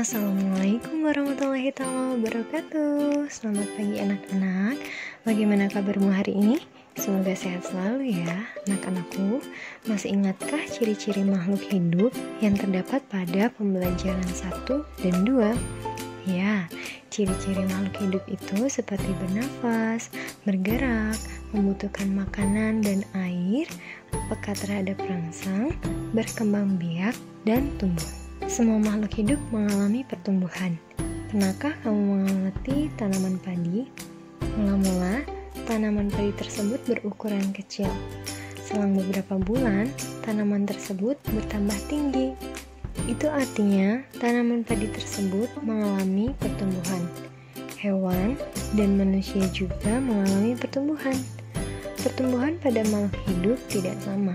Assalamualaikum warahmatullahi wabarakatuh. Selamat pagi anak-anak. Bagaimana kabarmu hari ini? Semoga sehat selalu ya anak-anakku. Masih ingatkah ciri-ciri makhluk hidup yang terdapat pada pembelajaran 1 dan 2? Ya, ciri-ciri makhluk hidup itu seperti bernafas, bergerak, membutuhkan makanan dan air, peka terhadap rangsang, berkembang biak, dan tumbuh. Semua makhluk hidup mengalami pertumbuhan. Pernahkah kamu mengamati tanaman padi? Mula-mula, tanaman padi tersebut berukuran kecil. Selang beberapa bulan, tanaman tersebut bertambah tinggi. Itu artinya tanaman padi tersebut mengalami pertumbuhan. Hewan dan manusia juga mengalami pertumbuhan. Pertumbuhan pada makhluk hidup tidak sama.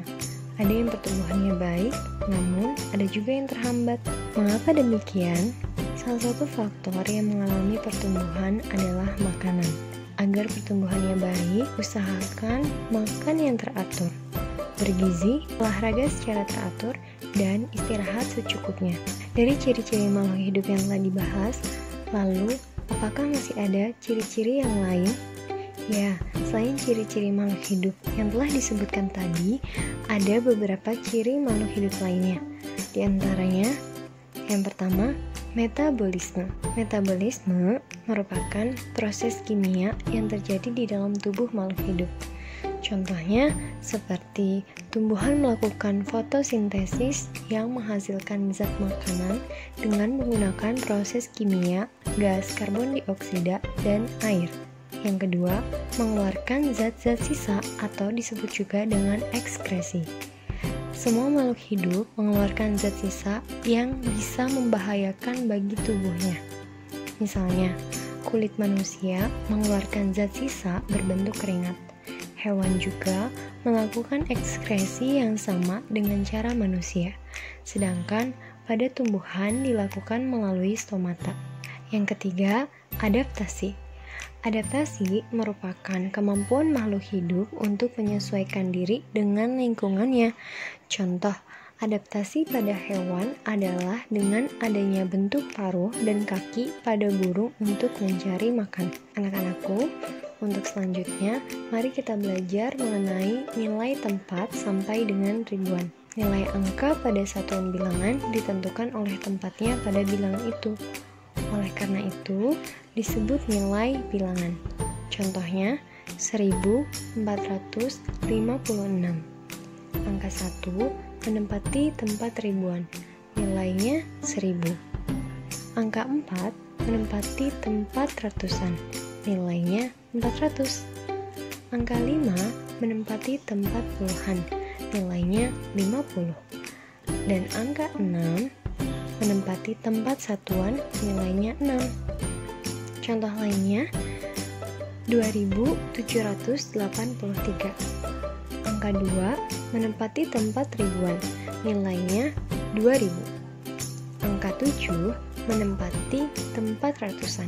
Ada yang pertumbuhannya baik, namun ada juga yang terhambat. Mengapa demikian? Salah satu faktor yang mengalami pertumbuhan adalah makanan. Agar pertumbuhannya baik, usahakan makan yang teratur, bergizi, olahraga secara teratur, dan istirahat secukupnya. Dari ciri-ciri makhluk hidup yang telah dibahas, lalu apakah masih ada ciri-ciri yang lain? Ya, selain ciri-ciri makhluk hidup yang telah disebutkan tadi, ada beberapa ciri makhluk hidup lainnya. Di antaranya, yang pertama, metabolisme. Metabolisme merupakan proses kimia yang terjadi di dalam tubuh makhluk hidup. Contohnya, seperti tumbuhan melakukan fotosintesis yang menghasilkan zat makanan dengan menggunakan proses kimia, gas karbon dioksida, dan air. Yang kedua, mengeluarkan zat-zat sisa atau disebut juga dengan ekskresi. Semua makhluk hidup mengeluarkan zat sisa yang bisa membahayakan bagi tubuhnya. Misalnya, kulit manusia mengeluarkan zat sisa berbentuk keringat. Hewan juga melakukan ekskresi yang sama dengan cara manusia. Sedangkan pada tumbuhan dilakukan melalui stomata. Yang ketiga, adaptasi. Adaptasi merupakan kemampuan makhluk hidup untuk menyesuaikan diri dengan lingkungannya. Contoh, adaptasi pada hewan adalah dengan adanya bentuk paruh dan kaki pada burung untuk mencari makan. Anak-anakku, untuk selanjutnya, mari kita belajar mengenai nilai tempat sampai dengan ribuan. Nilai angka pada satuan bilangan ditentukan oleh tempatnya pada bilangan itu. Oleh karena itu, disebut nilai bilangan. Contohnya, 1456. Angka 1 menempati tempat ribuan, nilainya 1000. Angka 4 menempati tempat ratusan, nilainya 400. Angka 5 menempati tempat puluhan, nilainya 50. Dan angka 6 menempati tempat satuan, nilainya 6. Contoh lainnya, 2783. Angka 2 menempati tempat ribuan, nilainya 2000. Angka 7 menempati tempat ratusan,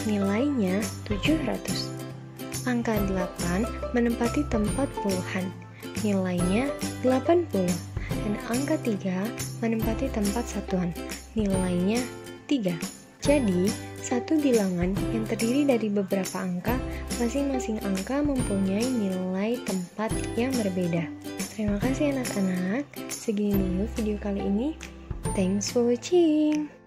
nilainya 700. Angka 8 menempati tempat puluhan, nilainya 80. Dan angka 3 menempati tempat satuan, nilainya 3. Jadi, satu bilangan yang terdiri dari beberapa angka, masing-masing angka mempunyai nilai tempat yang berbeda. Terima kasih anak-anak. Segini dulu video kali ini. Thanks for watching.